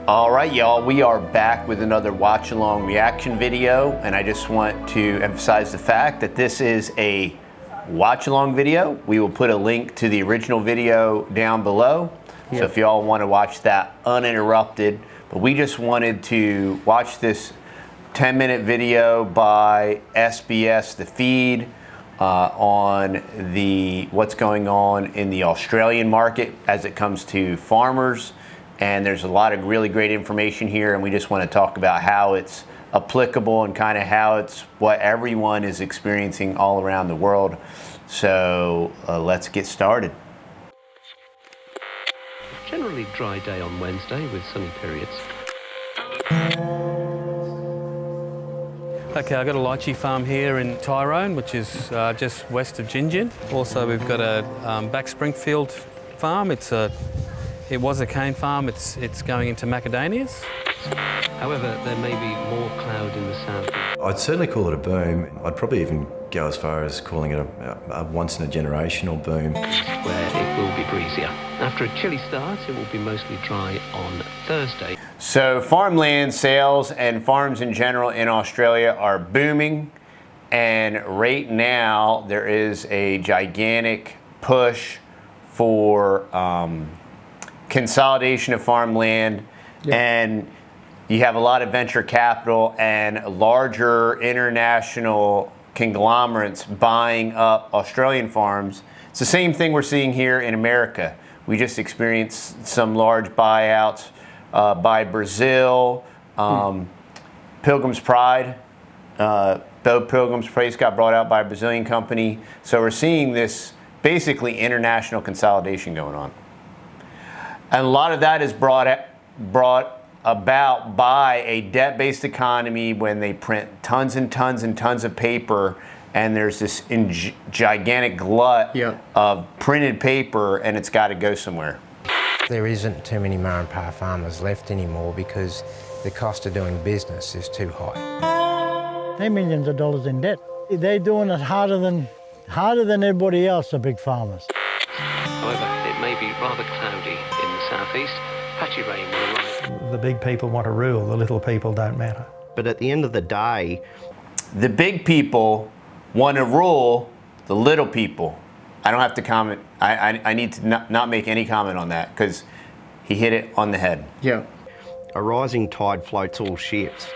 All right, y'all, we are back with another watch along reaction video, and I just want to emphasize the fact that this is a watch along video. We will put a link to the original video down below. Yep. So if y'all want to watch that uninterrupted, but we just wanted to watch this 10-minute video by SBS The Feed on what's going on in the Australian market as it comes to farmers. And there's a lot of really great information here, and we just want to talk about how it's applicable and kind of how it's what everyone is experiencing all around the world. So let's get started. Generally dry day on Wednesday with sunny periods. Okay, I've got a lychee farm here in Tyrone, which is just west of Gingin. Also, we've got a back Springfield farm. It was a cane farm. It's going into macadamias. However, there may be more cloud in the south. I'd certainly call it a boom. I'd probably even go as far as calling it a once-in-a-generational boom. Where it will be breezier. After a chilly start, it will be mostly dry on Thursday. So farmland sales and farms in general in Australia are booming, and right now there is a gigantic push for consolidation of farmland. Yep. And you have a lot of venture capital and larger international conglomerates buying up Australian farms. It's the same thing we're seeing here in America. We just experienced some large buyouts by Brazil, Pilgrim's Pride. Bo Pilgrim's Place got brought out by a Brazilian company. So we're seeing this basically international consolidation going on. And a lot of that is brought about by a debt-based economy when they print tons and tons and tons of paper, and there's this gigantic glut of printed paper, and it's got to go somewhere. There isn't too many ma and pa farmers left anymore because the cost of doing business is too high. They're millions of dollars in debt. They're doing it harder than everybody else, the big farmers. However, it may be rather cloudy in the southeast. Patchy rain will arrive. The big people want to rule, the little people don't matter. But at the end of the day, the big people want to rule the little people. I don't have to comment. I need to not make any comment on that because he hit it on the head. Yeah. A rising tide floats all ships.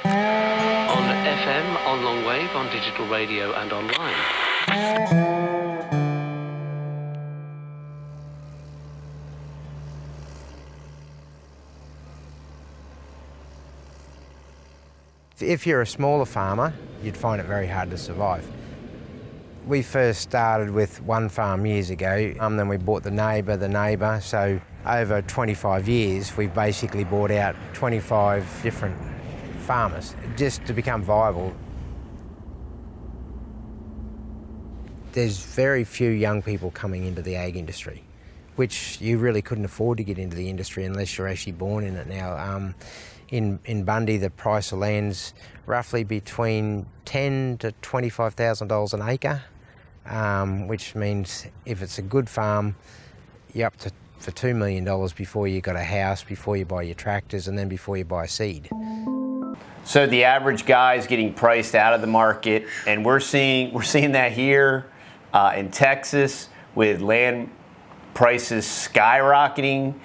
On FM, on longwave, on digital radio and online. If you're a smaller farmer, you'd find it very hard to survive. We first started with one farm years ago, then we bought the neighbour, so over 25 years we've basically bought out 25 different farmers just to become viable. There's very few young people coming into the ag industry, which you really couldn't afford to get into the industry unless you're actually born in it now. In Bundy, the price of land's roughly between $10,000 to $25,000 an acre, which means if it's a good farm, you're up for $2 million before you got a house, before you buy your tractors, and then before you buy seed. So the average guy is getting priced out of the market, and we're seeing that here in Texas with land prices skyrocketing.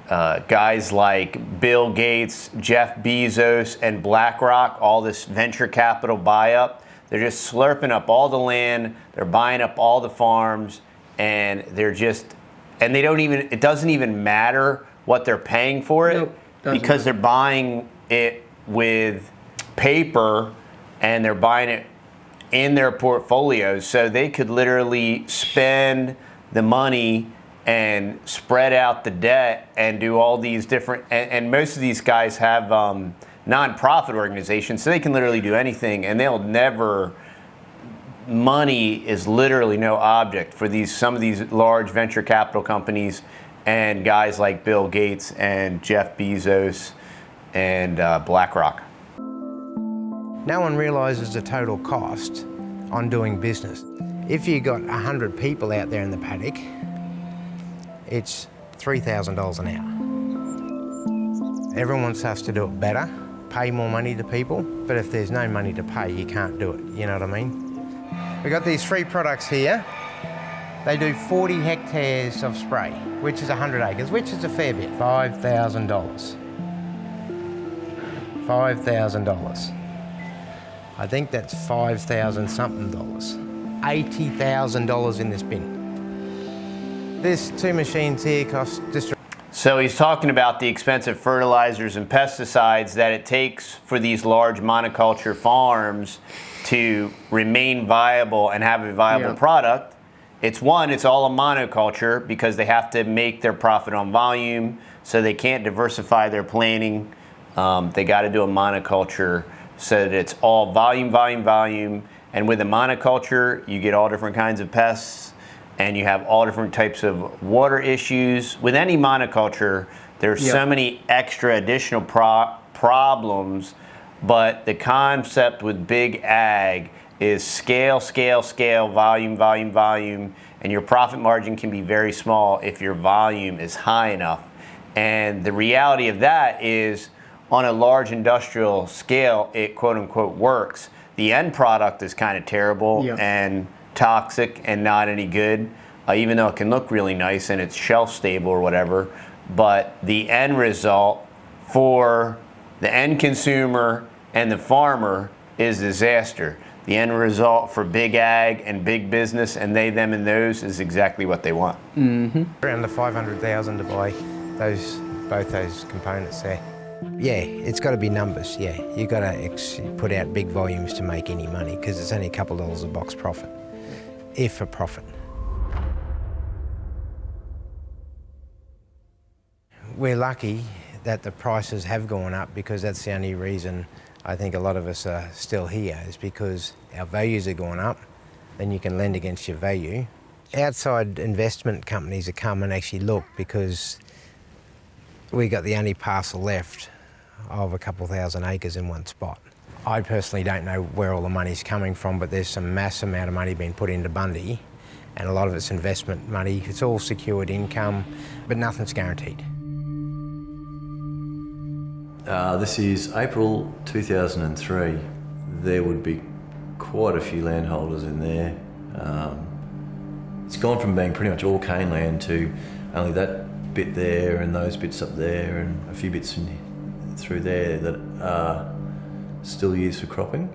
Guys like Bill Gates, Jeff Bezos, and BlackRock, all this venture capital buy-up, they're just slurping up all the land, they're buying up all the farms, and it doesn't even matter what they're paying for it, because they're buying it with paper and they're buying it in their portfolios, so they could literally spend the money and spread out the debt and do all these different, and most of these guys have non-profit organizations, so they can literally do anything, and they'll never, money is literally no object for some of these large venture capital companies and guys like Bill Gates and Jeff Bezos and BlackRock. No one realises the total cost on doing business. If you got 100 people out there in the paddock, it's $3,000 an hour. Everyone wants us to do it better, pay more money to people, but if there's no money to pay, you can't do it, you know what I mean? We've got these 3 products here. They do 40 hectares of spray, which is 100 acres, which is a fair bit, $5,000. $5,000. I think that's 5,000 something dollars. $80,000 in this bin. This 2 machines here cost just... So he's talking about the expensive fertilizers and pesticides that it takes for these large monoculture farms to remain viable and have a viable product. It's all a monoculture because they have to make their profit on volume, so they can't diversify their planting. They got to do a monoculture so that it's all volume, volume, volume. And with a monoculture, you get all different kinds of pests, and you have all different types of water issues. With any monoculture, there's so many extra additional problems, but the concept with big ag is scale, scale, scale, volume, volume, volume, and your profit margin can be very small if your volume is high enough. And the reality of that is, on a large industrial scale, it quote unquote works. The end product is kind of terrible and toxic and not any good, even though it can look really nice and it's shelf stable or whatever. But the end result for the end consumer and the farmer is disaster. The end result for big ag and big business and they, them, and those is exactly what they want. Around the 500,000 to buy both those components there. Yeah, it's got to be numbers, yeah. You've got to put out big volumes to make any money because it's only a couple dollars a box profit, if a profit. We're lucky that the prices have gone up because that's the only reason I think a lot of us are still here is because our values are going up, then you can lend against your value. Outside investment companies have come and actually look because we got the only parcel left of a couple thousand acres in one spot. I personally don't know where all the money's coming from, but there's some mass amount of money being put into Bundy, and a lot of it's investment money. It's all secured income, but nothing's guaranteed. This is April 2003. There would be quite a few landholders in there. It's gone from being pretty much all cane land to only that bit there and those bits up there and a few bits through there that are still used for cropping.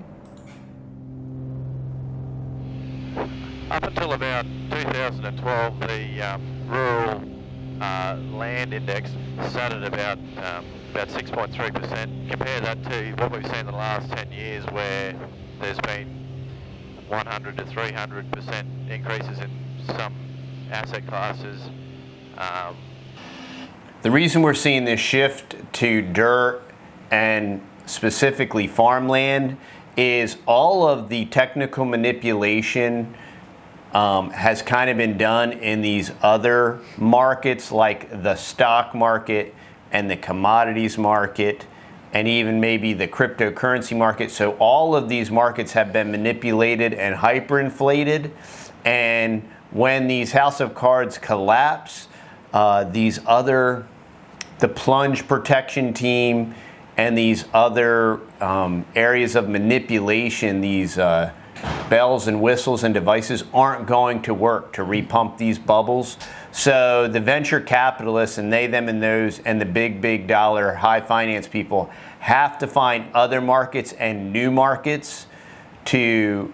Up until about 2012, the rural land index sat at about 6.3%. Compare that to what we've seen in the last 10 years where there's been 100 to 300% increases in some asset classes. The reason we're seeing this shift to dirt and specifically farmland is all of the technical manipulation has kind of been done in these other markets like the stock market and the commodities market and even maybe the cryptocurrency market. So all of these markets have been manipulated and hyperinflated, and when these house of cards collapse, the plunge protection team and these other areas of manipulation, these bells and whistles and devices aren't going to work to repump these bubbles. So the venture capitalists and they, them, and those and the big dollar high finance people have to find other markets and new markets to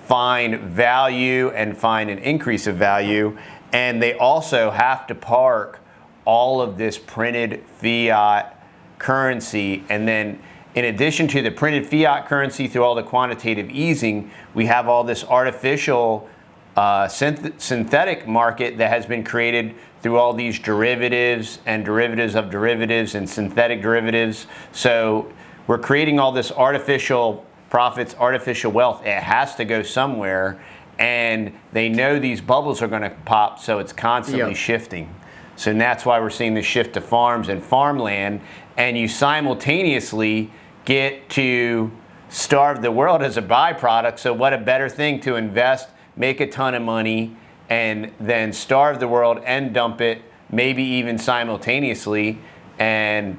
find value and find an increase of value. And they also have to park all of this printed fiat currency. And then in addition to the printed fiat currency through all the quantitative easing, we have all this artificial synthetic market that has been created through all these derivatives and derivatives of derivatives and synthetic derivatives. So we're creating all this artificial profits, artificial wealth. It has to go somewhere, and they know these bubbles are going to pop, so it's constantly shifting. So that's why we're seeing the shift to farms and farmland, and you simultaneously get to starve the world as a byproduct. So what a better thing to invest, make a ton of money, and then starve the world and dump it, maybe even simultaneously. And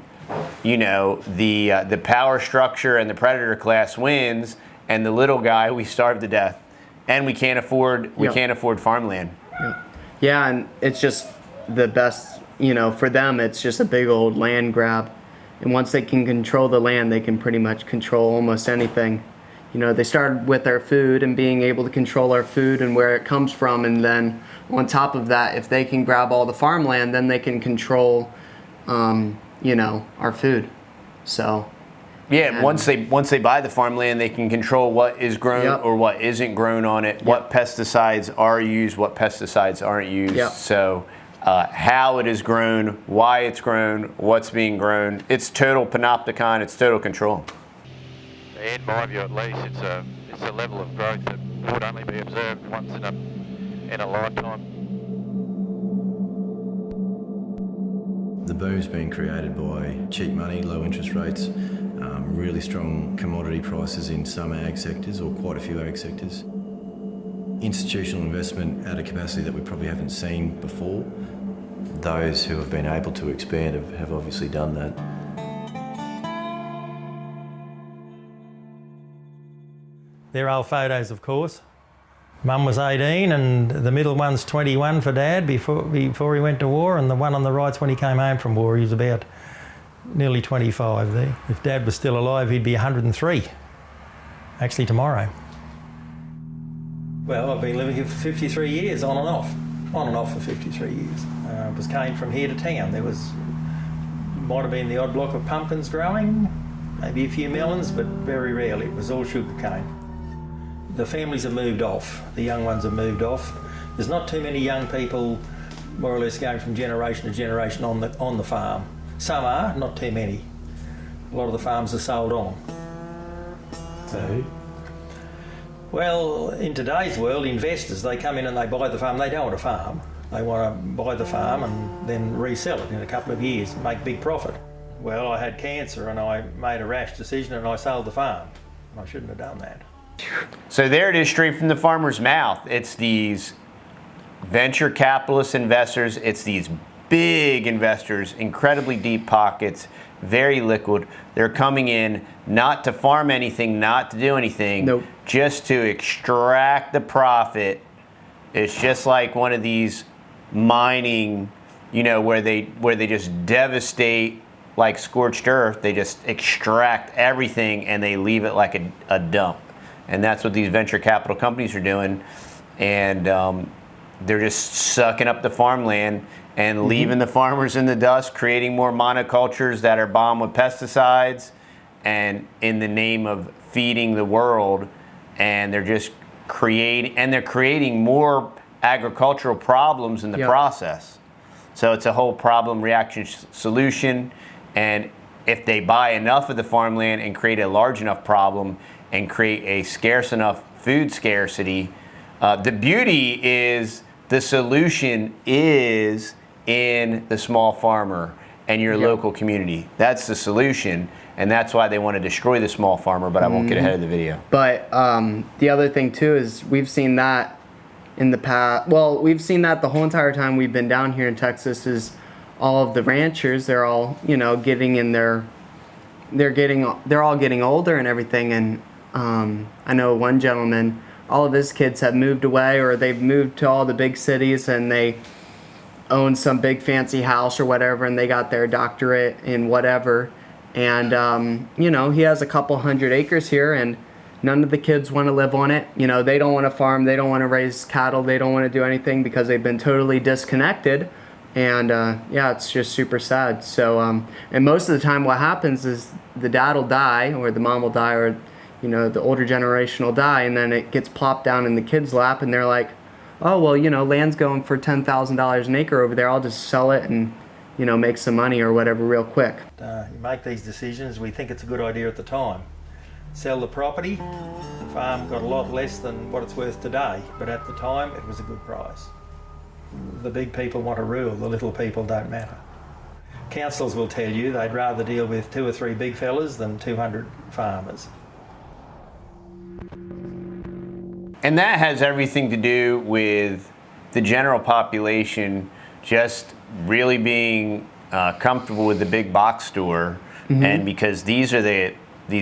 the power structure and the predator class wins, and the little guy, we starve to death, and we can't afford farmland. Yeah, and it's just the best, for them, it's just a big old land grab. And once they can control the land, they can pretty much control almost anything. They started with our food and being able to control our food and where it comes from, and then on top of that, if they can grab all the farmland, then they can control, our food. So. Yeah, once they buy the farmland, they can control what is grown or what isn't grown on it, what pesticides are used, what pesticides aren't used. So how it is grown, why it's grown, what's being grown. It's total panopticon, it's total control. In my view, at least, it's a level of growth that would only be observed once in a lifetime. The boom's been created by cheap money, low interest rates, really strong commodity prices in some ag sectors, or quite a few ag sectors. Institutional investment at a capacity that we probably haven't seen before. Those who have been able to expand have obviously done that. They're old photos, of course. Mum was 18 and the middle one's 21 for Dad before he went to war, and the one on the right's when he came home from war. He was about nearly 25 there. If Dad was still alive, he'd be 103, actually tomorrow. Well, I've been living here for 53 years, on and off for 53 years. Came from here to town. Might have been the odd block of pumpkins growing, maybe a few melons, but very rarely. It was all sugar cane. The families have moved off, the young ones have moved off. There's not too many young people more or less going from generation to generation on the farm. Some are, not too many. A lot of the farms are sold on. So? Well, in today's world, investors, they come in and they buy the farm. They don't want a farm. They want to buy the farm and then resell it in a couple of years and make big profit. Well, I had cancer and I made a rash decision and I sold the farm. I shouldn't have done that. So there it is, straight from the farmer's mouth. It's these venture capitalist investors. It's these big investors, incredibly deep pockets, very liquid. They're coming in not to farm anything, not to do anything, just to extract the profit. It's just like one of these mining, where they just devastate like scorched earth. They just extract everything and they leave it like a dump. And that's what these venture capital companies are doing. And they're just sucking up the farmland and leaving the farmers in the dust, creating more monocultures that are bombed with pesticides and in the name of feeding the world. And they're just creating more agricultural problems in the process. So it's a whole problem reaction solution. And if they buy enough of the farmland and create a large enough problem and create a scarce enough food scarcity, the beauty is the solution is in the small farmer and your local community. That's the solution, and that's why they want to destroy the small farmer, but I won't get ahead of the video. But the other thing too is we've seen that in the past. Well, we've seen that the whole entire time we've been down here in Texas. Is all of the ranchers, they're all getting in their, they're all getting older and everything. And I know one gentleman, all of his kids have moved away, or they've moved to all the big cities and they own some big fancy house or whatever, and they got their doctorate in whatever. And he has a couple 100 acres here, and none of the kids want to live on it. They don't want to farm, they don't want to raise cattle, they don't want to do anything because they've been totally disconnected. And it's just super sad. So and most of the time what happens is the dad will die, or the mom will die, or the older generation will die, and then it gets plopped down in the kid's lap, and they're like, oh well, land's going for $10,000 an acre over there, I'll just sell it and make some money or whatever real quick. You make these decisions, we think it's a good idea at the time. Sell the property, the farm got a lot less than what it's worth today, but at the time it was a good price. The big people want to rule, the little people don't matter. Councils will tell you they'd rather deal with 2 or 3 big fellas than 200 farmers. And that has everything to do with the general population just really being comfortable with the big box store, and because these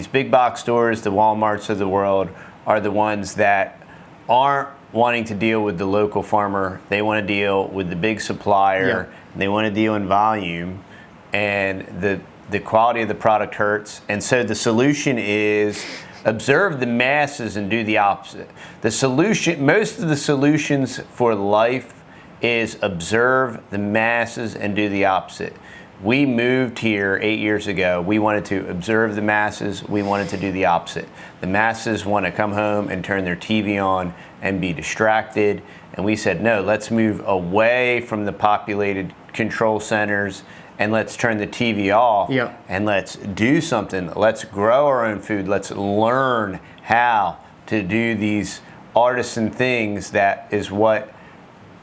big box stores, the Walmarts of the world, are the ones that aren't wanting to deal with the local farmer. They want to deal with the big supplier. They want to deal in volume, and the quality of the product hurts. And so the solution is observe the masses and do the opposite. The solution, most of the solutions for life, is observe the masses and do the opposite. We moved here 8 years ago. We wanted to observe the masses. We wanted to do the opposite. The masses want to come home and turn their TV on and be distracted. And we said, no, let's move away from the populated control centers and let's turn the TV off and let's do something. Let's grow our own food. Let's learn how to do these artisan things. That is what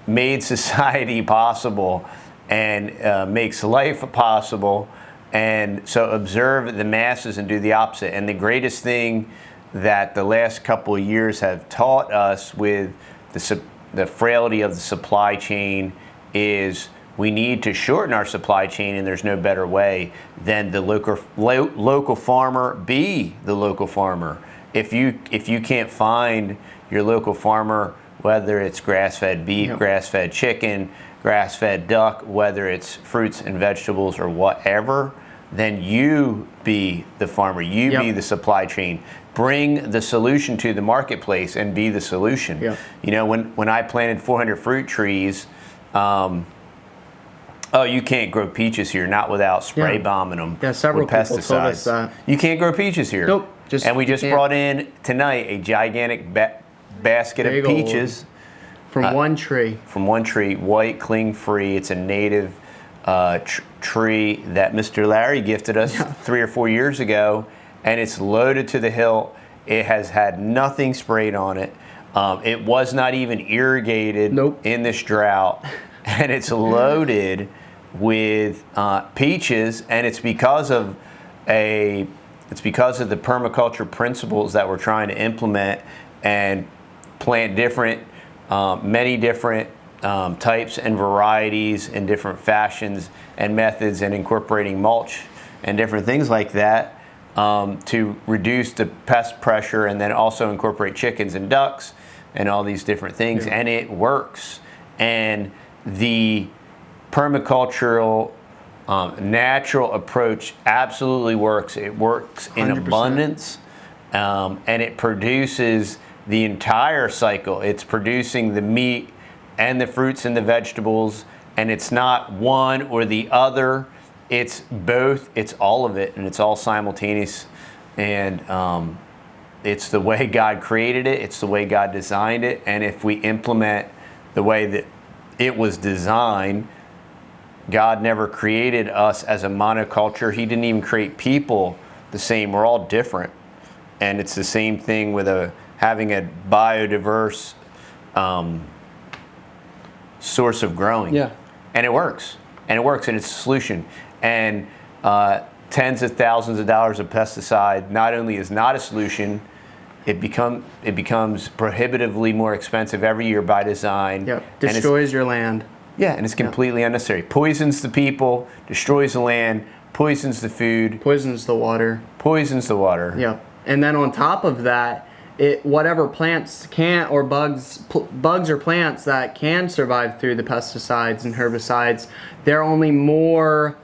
made society possible and makes life possible. And so observe the masses and do the opposite. And the greatest thing that the last couple of years have taught us with the frailty of the supply chain is we need to shorten our supply chain, and there's no better way than the local farmer be the local farmer. If you can't find your local farmer, whether it's grass-fed beef, grass-fed chicken, grass-fed duck, whether it's fruits and vegetables or whatever, then you be the farmer, you be the supply chain. Bring the solution to the marketplace and be the solution. You know, when I planted 400 fruit trees, you can't grow peaches here, not without spray bombing them with several pesticides. people told us that. You can't grow peaches here. Nope. And we just brought in tonight a gigantic basket of peaches. From one tree. From one tree, white, cling-free. It's a native tree that Mr. Larry gifted us 3 or 4 years ago, and it's loaded to the hilt. It has had nothing sprayed on it. It was not even irrigated in this drought, and it's loaded with peaches, and it's because of the permaculture principles that we're trying to implement and plant many different types and varieties in different fashions and methods, and incorporating mulch and different things like that to reduce the pest pressure, and then also incorporate chickens and ducks and all these different things. And it works. And the permacultural natural approach absolutely works. It works in 100%. abundance, and it produces the entire cycle. It's producing the meat and the fruits and the vegetables, and it's not one or the other. It's both. It's all of it, and it's all simultaneous. And it's the way God created it. It's the way God designed it. And if we implement the way that it was designed, God never created us as a monoculture. He didn't even create people the same. We're all different. And it's the same thing with having a biodiverse source of growing. And it works. And it's a solution. And tens of thousands of dollars of pesticide not only is not a solution, it becomes prohibitively more expensive every year by design. Destroys your land. And it's completely unnecessary. Poisons the people, destroys the land, poisons the food. Poisons the water. And then on top of that, whatever plants can't, or bugs or plants that can survive through the pesticides and herbicides, they're only more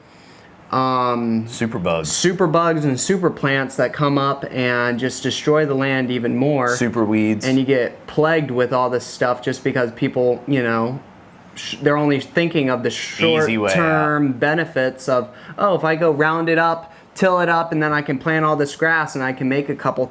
superbugs and super plants that come up and just destroy the land even more. Super weeds. And you get plagued with all this stuff just because people, they're only thinking of the short-term benefits of, if I go round it up, till it up, and then I can plant all this grass and I can make a couple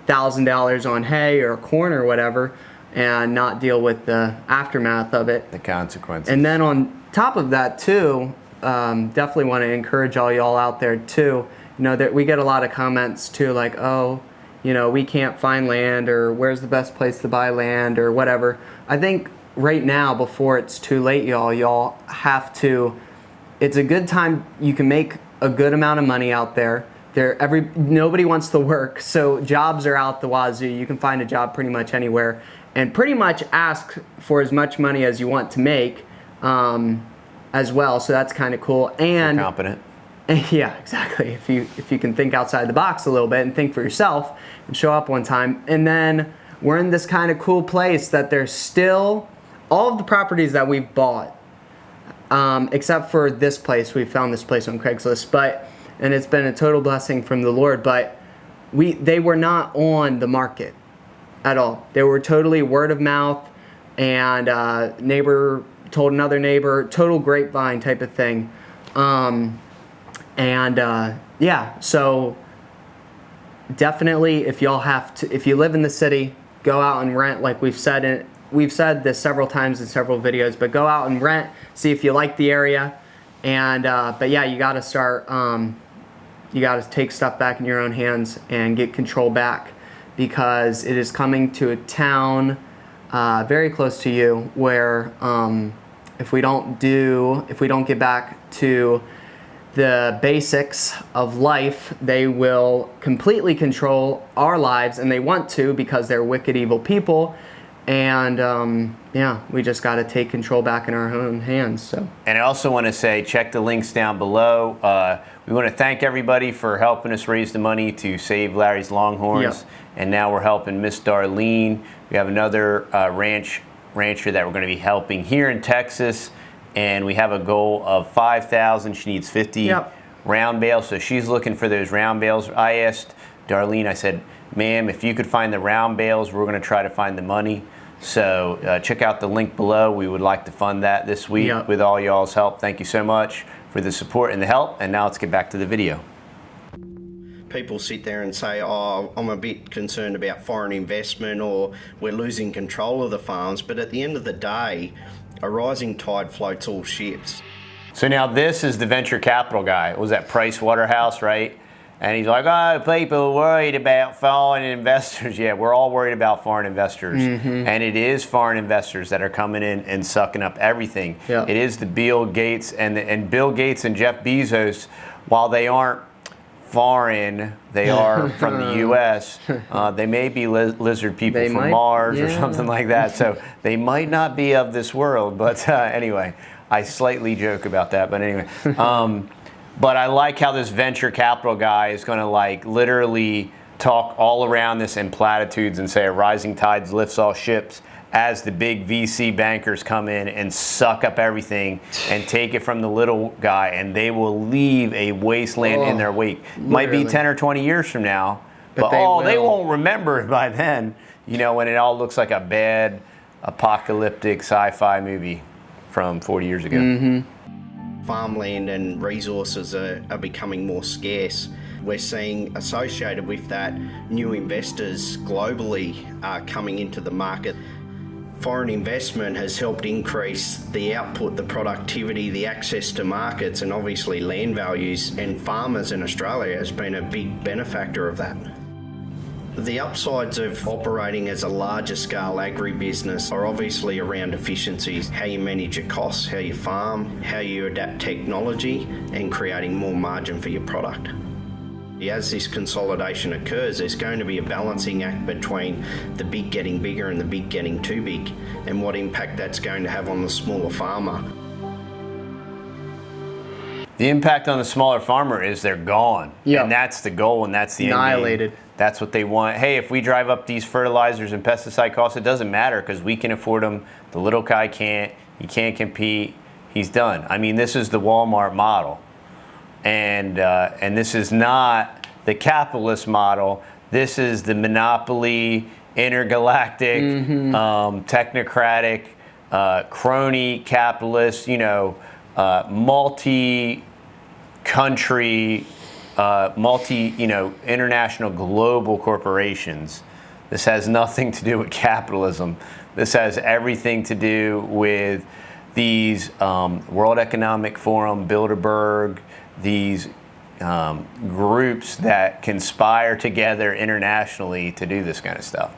$1,000 on hay or corn or whatever, and not deal with the aftermath of it. The consequences. And then on top of that too, definitely want to encourage all y'all out there too, that we get a lot of comments too, like, we can't find land, or where's the best place to buy land, or whatever. I think right now, before it's too late, y'all have to, it's a good time. You can make a good amount of money out there. Nobody wants to work, so jobs are out the wazoo. You can find a job pretty much anywhere, and pretty much ask for as much money as you want to make. as well. So that's kind of cool. And You're competent. yeah, exactly. If you can think outside the box a little bit and think for yourself and show up one time. And then we're in this kind of cool place that there's still all of the properties that we've bought, except for this place. We found this place on Craigslist, and it's been a total blessing from the Lord, but they were not on the market at all. They were totally word of mouth, and neighbor told another neighbor, total grapevine type of thing. Yeah, so definitely if you live in the city, go out and rent, like we've said this several times in several videos, but go out and rent, see if you like the area. And but yeah, you gotta start, you gotta take stuff back in your own hands and get control back, because it is coming to a town very close to you where if we don't get back to the basics of life, they will completely control our lives, and they want to, because they're wicked, evil people. And yeah, we just got to take control back in our own hands. So. And I also want to say, check the links down below. We want to thank everybody for helping us raise the money to save Larry's Longhorns. Yep. And now we're helping Miss Darleen. We have another rancher that we're going to be helping here in Texas. And we have a goal of 5,000. She needs 50 round bales, so she's looking for those round bales. I asked Darleen, I said, ma'am, if you could find the round bales, we're going to try to find the money. So check out the link below. We would like to fund that this week with all y'all's help. Thank you so much for the support and the help. And now let's get back to the video. People sit there and say, oh, I'm a bit concerned about foreign investment, or we're losing control of the farms. But at the end of the day, a rising tide floats all ships. So now this is the venture capital guy. It was at Price Waterhouse, right? And he's like, oh, people worried about foreign investors. Yeah, we're all worried about foreign investors. And it is foreign investors that are coming in and sucking up everything. It is the Bill Gates and Bill Gates and Jeff Bezos, while they aren't foreign, they are from the U.S. They may be lizard people from Mars or something like that. So they might not be of this world. But anyway, I slightly joke about that. But anyway. But I like how this venture capital guy is going to like literally talk all around this in platitudes and say a rising tide lifts all ships, as the big VC bankers come in and suck up everything and take it from the little guy, and they will leave a wasteland in their wake. Literally. Might be 10 or 20 years from now, but they won't remember it by then, you know, when it all looks like a bad apocalyptic sci-fi movie from 40 years ago. Farmland and resources are becoming more scarce. We're seeing, associated with that, new investors globally are coming into the market. Foreign investment has helped increase the output, the productivity, the access to markets, and obviously land values, and farmers in Australia has been a big benefactor of that. The upsides of operating as a larger scale agribusiness are obviously around efficiencies, how you manage your costs, how you farm, how you adapt technology, and creating more margin for your product. As this consolidation occurs, there's going to be a balancing act between the big getting bigger and the big getting too big, and what impact that's going to have on the smaller farmer. The impact on the smaller farmer is they're gone. And that's the goal, and that's the annihilated. End game. That's what they want. Hey, if we drive up these fertilizers and pesticide costs, it doesn't matter because we can afford them. The little guy can't. He can't compete. He's done. I mean, this is the Walmart model. And this is not the capitalist model. This is the monopoly, intergalactic, technocratic, crony capitalist, you know, multi-country, international global corporations. This has nothing to do with capitalism. This has everything to do with these World Economic Forum, Bilderberg, these groups that conspire together internationally to do this kind of stuff.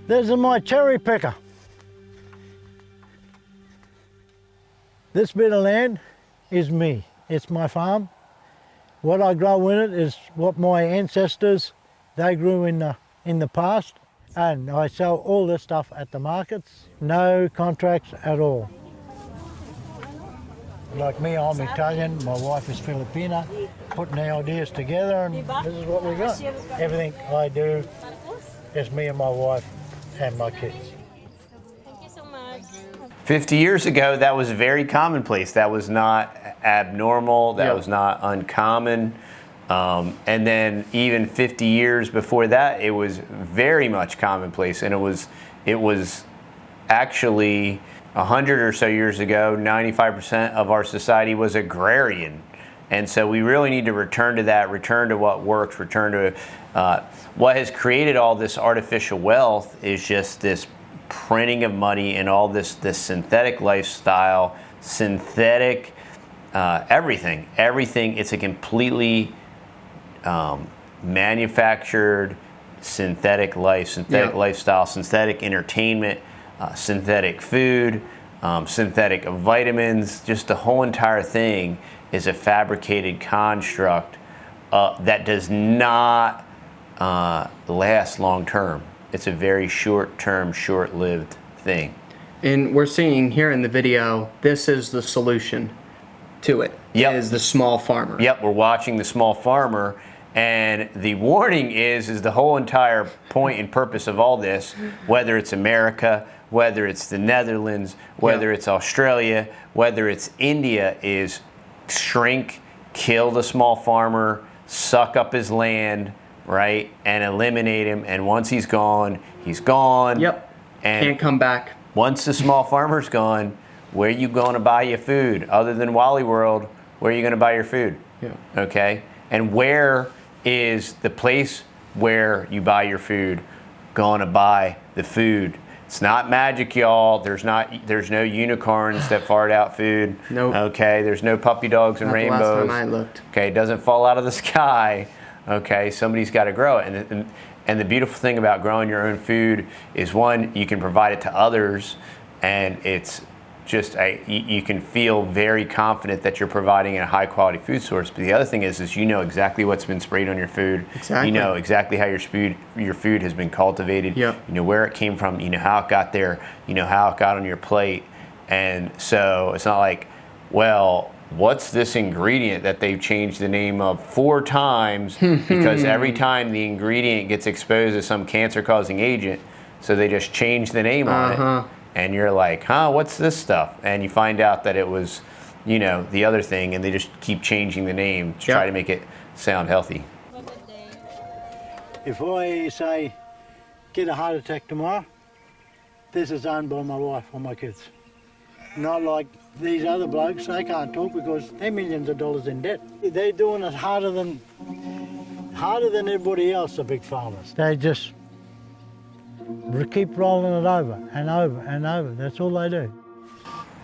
This is my cherry picker. This bit of land is me. It's my farm. What I grow in it is what my ancestors, they grew in the past. And I sell all this stuff at the markets, no contracts at all. Like me, I'm Italian, my wife is Filipina, putting the ideas together and this is what we got. Everything I do is me and my wife and my kids. Thank you so much. 50 years ago, that was very commonplace. That was not abnormal. That was not uncommon. And then even 50 years before that, it was very much commonplace. And it was actually 100 or so years ago, 95% of our society was agrarian. And so we really need to return to that, return to what works, return to what has created all this artificial wealth is just this printing of money and all this synthetic lifestyle, synthetic everything. It's a completely manufactured synthetic life, synthetic lifestyle, synthetic entertainment, synthetic food, synthetic vitamins. Just the whole entire thing is a fabricated construct that does not last long term. It's a very short-term, short-lived thing. And we're seeing here in the video, this is the solution to it. Yep. Is the small farmer. Yep, we're watching the small farmer, and the warning is the whole entire point and purpose of all this, whether it's America, whether it's the Netherlands, whether it's Australia, whether it's India, is shrink, kill the small farmer, suck up his land, right, and eliminate him. And once he's gone, he's gone. Yep. And can't come back. Once the small farmer's gone, where are you going to buy your food? Other than Wally World, where are you going to buy your food? Yeah. Okay? And where is the place where you buy your food going to buy the food? It's not magic, y'all. There's no unicorns that fart out food. Nope. Okay? There's no puppy dogs and Not the rainbows. last time I looked. Okay? It doesn't fall out of the sky. Okay? Somebody's got to grow it. And the beautiful thing about growing your own food is, one, you can provide it to others, and it's just you can feel very confident that you're providing a high quality food source. But the other thing is you know exactly what's been sprayed on your food. Exactly. You know exactly how your food has been cultivated. Yep. You know where it came from. You know how it got there. You know how it got on your plate. And so it's not like, well, what's this ingredient that they've changed the name of 4 times because every time the ingredient gets exposed to some cancer-causing agent, so they just change the name on it. And you're like, what's this stuff? And you find out that it was, the other thing, and they just keep changing the name to try to make it sound healthy. If I say, get a heart attack tomorrow, this is owned by my wife or my kids. Not like these other blokes, they can't talk because they're millions of dollars in debt. They're doing it harder than everybody else, the big farmers. They just keep rolling it over and over and over. That's all they do.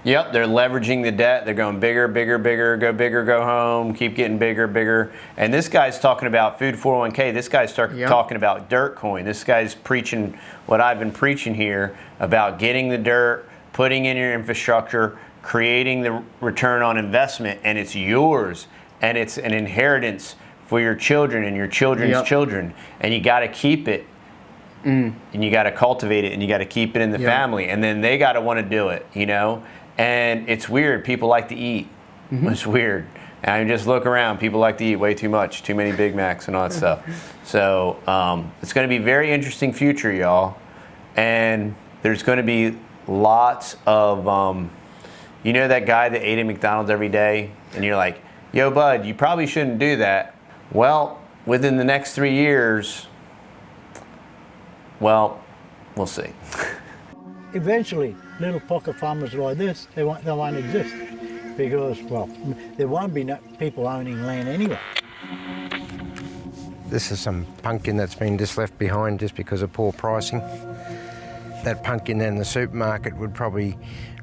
Yep, they're leveraging the debt. They're going bigger, bigger, bigger, go home, keep getting bigger, bigger. And this guy's talking about food 401k. This guy's talking about dirt coin. This guy's preaching what I've been preaching here about getting the dirt, putting in your infrastructure, creating the return on investment, and it's yours, and it's an inheritance for your children and your children's children, and you got to keep it, and you got to cultivate it, and you got to keep it in the family, and then they got to want to do it, and it's weird. People like to eat. It's weird. And I just look around. People like to eat way too much, too many Big Macs and all that stuff. So it's going to be a very interesting future, y'all, and there's going to be lots of that guy that ate at McDonald's every day, and you're like, yo, bud, you probably shouldn't do that. Well, within the next 3 years, we'll see. Eventually, little pocket farmers like this, they won't exist because, there won't be people owning land anyway. This is some pumpkin that's been just left behind just because of poor pricing. That pumpkin in the supermarket would probably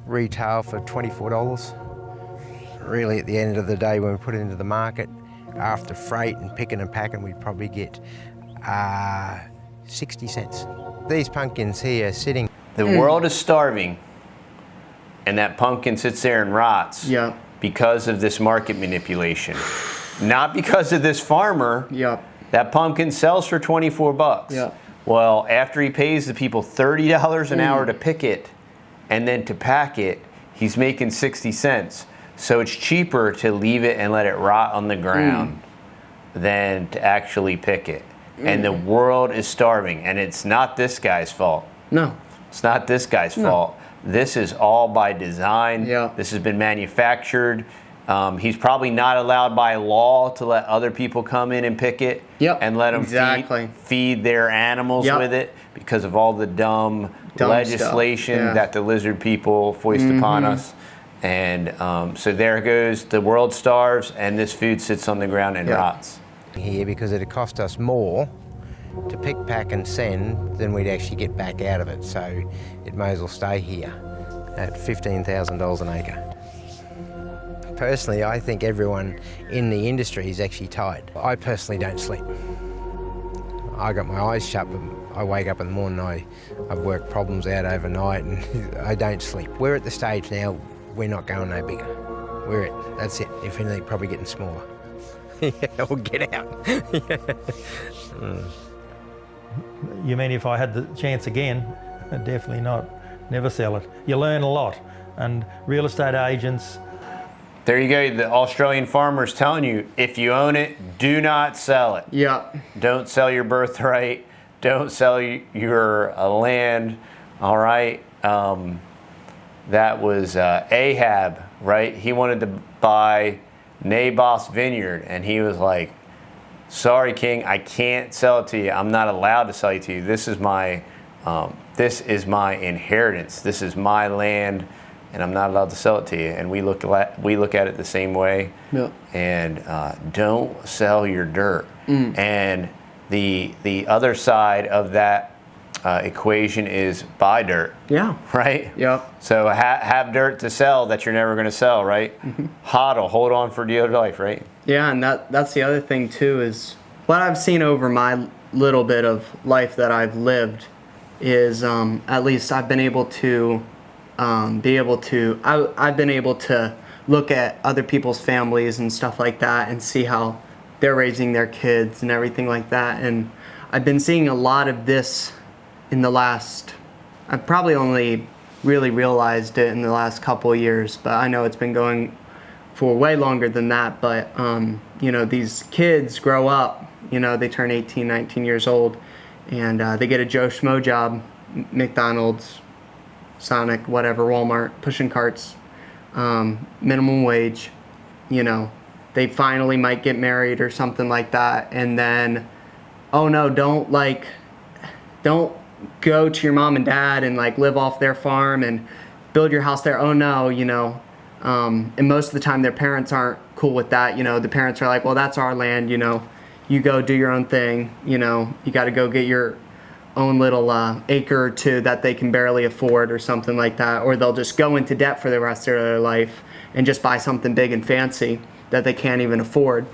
retail for $24. Really, at the end of the day, when we put it into the market, after freight and picking and packing, we'd probably get 60 cents. These pumpkins here sitting. The world is starving, and that pumpkin sits there and rots because of this market manipulation. Not because of this farmer. That pumpkin sells for $24. Well, after he pays the people $30 an hour to pick it and then to pack it, he's making 60 cents. So it's cheaper to leave it and let it rot on the ground than to actually pick it. And the world is starving, and it's not this guy's fault. No. It's not this guy's fault. This is all by design. Yeah. This has been manufactured. He's probably not allowed by law to let other people come in and pick it and let them feed their animals with it because of all the dumb legislation that the lizard people foist upon us. And so there goes, the world starves, and this food sits on the ground and rots. Here, because it'd cost us more to pick, pack and send than we'd actually get back out of it. So it may as well stay here at $15,000 an acre. Personally, I think everyone in the industry is actually tired. I personally don't sleep. I got my eyes shut, but I wake up in the morning, I've worked problems out overnight and I don't sleep. We're at the stage now, we're not going no bigger. That's it. If anything, probably getting smaller. Or get out. You mean if I had the chance again? Definitely not. Never sell it. You learn a lot. And real estate agents... There you go. The Australian farmer's telling you, if you own it, do not sell it. Yeah. Don't sell your birthright. Don't sell your land. All right. That was Ahab, right? He wanted to buy Naboth's vineyard, and he was like, sorry, king, I can't sell it to you. I'm not allowed to sell it to you. This is my inheritance. This is my land, and I'm not allowed to sell it to you. And we look at it the same way. Yep. And don't sell your dirt. And the other side of that equation is buy dirt. Yeah. Right? Yep. So have dirt to sell that you're never going to sell, right? HODL, hold on for dear life, right? Yeah, and that's the other thing too, is what I've seen over my little bit of life that I've lived is at least I've been able to I've been able to look at other people's families and stuff like that and see how they're raising their kids and everything like that. And I've been seeing a lot of this in the last, I've probably only really realized it in the last couple of years, but I know it's been going for way longer than that. But you know, these kids grow up, you know, they turn 18, 19 years old, and they get a Joe Schmo job, McDonald's, Sonic, whatever, Walmart, pushing carts, minimum wage, you know, they finally might get married or something like that, and then, oh no, don't go to your mom and dad and like live off their farm and build your house there. Oh no, you know, and most of the time their parents aren't cool with that. You know, the parents are like, well, that's our land, you know, you go do your own thing, you know, you got to go get your own little acre or two that they can barely afford or something like that, or they'll just go into debt for the rest of their life and just buy something big and fancy that they can't even afford,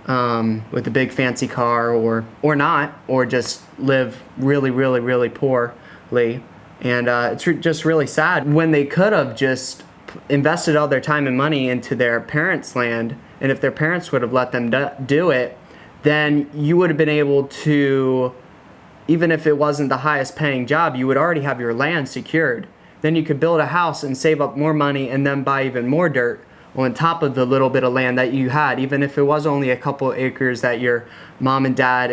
with a big fancy car, or not, or just live really, really, really poorly. And it's just really sad when they could have just invested all their time and money into their parents' land, and if their parents would have let them do it, then you would have been able to, even if it wasn't the highest paying job, you would already have your land secured. Then you could build a house and save up more money and then buy even more dirt on top of the little bit of land that you had, even if it was only a couple acres that your mom and dad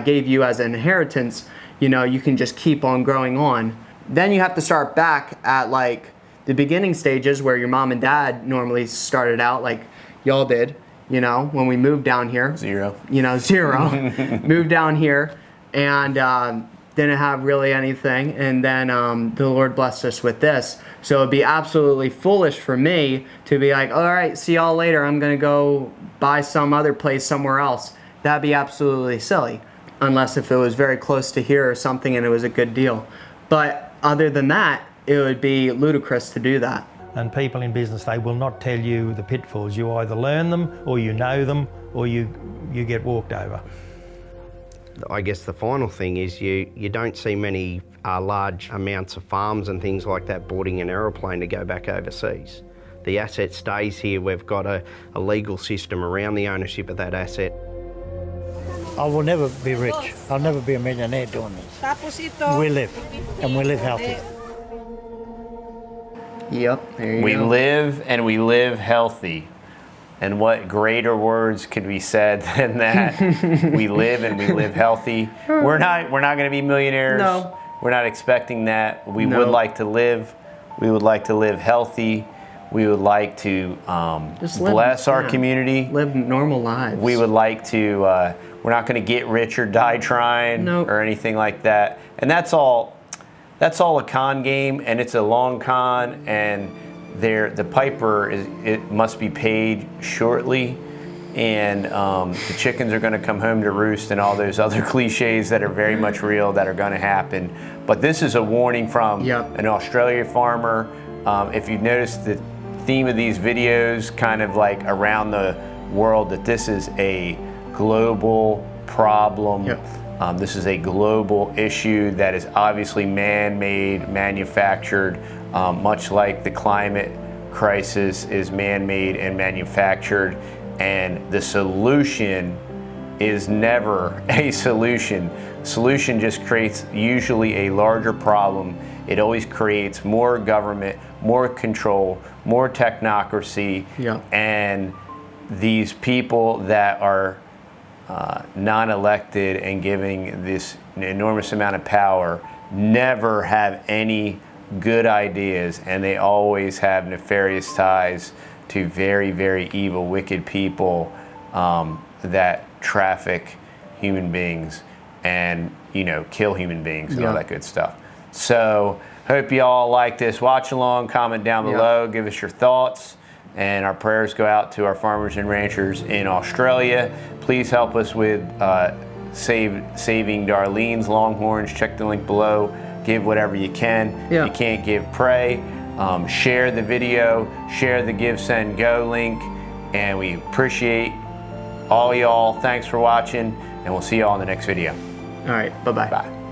gave you as an inheritance. You know, you can just keep on growing on. Then you have to start back at like the beginning stages where your mom and dad normally started out, like y'all did, you know, when we moved down here. Zero. Moved down here and didn't have really anything, and then the Lord blessed us with this. So it'd be absolutely foolish for me to be like, all right, see y'all later, I'm gonna go buy some other place somewhere else. That'd be absolutely silly, unless if it was very close to here or something and it was a good deal. But other than that, it would be ludicrous to do that. And people in business, they will not tell you the pitfalls. You either learn them, or you know them, or you get walked over. I guess the final thing is you don't see many large amounts of farms and things like that boarding an aeroplane to go back overseas. The asset stays here. We've got a legal system around the ownership of that asset. I will never be rich. I'll never be a millionaire doing this. We live, and we live healthy. Yep, there you We go. live and we live healthy. And what greater words could be said than that? We live and we live healthy. We're not going to be millionaires. No. We're not expecting that. We No. would like to live. We would like to live healthy. We would like to Just live, bless our yeah. community. Live normal lives. We would like to, we're not going to get rich or die trying Nope. or anything like that. And that's all a con game, and it's a long con, and the piper it must be paid shortly, and the chickens are going to come home to roost, and all those other cliches that are very much real that are going to happen. But this is a warning from an Australia farmer. If you've noticed the theme of these videos, kind of like around the world, that this is a global problem. This is a global issue that is obviously man-made, manufactured, much like the climate crisis is man-made and manufactured. And the solution is never a solution. Solution just creates usually a larger problem. It always creates more government, more control, more technocracy, and these people that are non-elected and giving this enormous amount of power never have any good ideas, and they always have nefarious ties to very, very evil, wicked people that traffic human beings and, you know, kill human beings and all that good stuff. So hope you all like this. Watch along, comment down below, give us your thoughts, and our prayers go out to our farmers and ranchers in Australia. Please help us with saving Darleen's Longhorns. Check the link below. Give whatever you can. If you can't give, pray. Share the video, share the Give, Send, Go link, and we appreciate all y'all. Thanks for watching, and we'll see y'all in the next video. All right, bye-bye. Bye.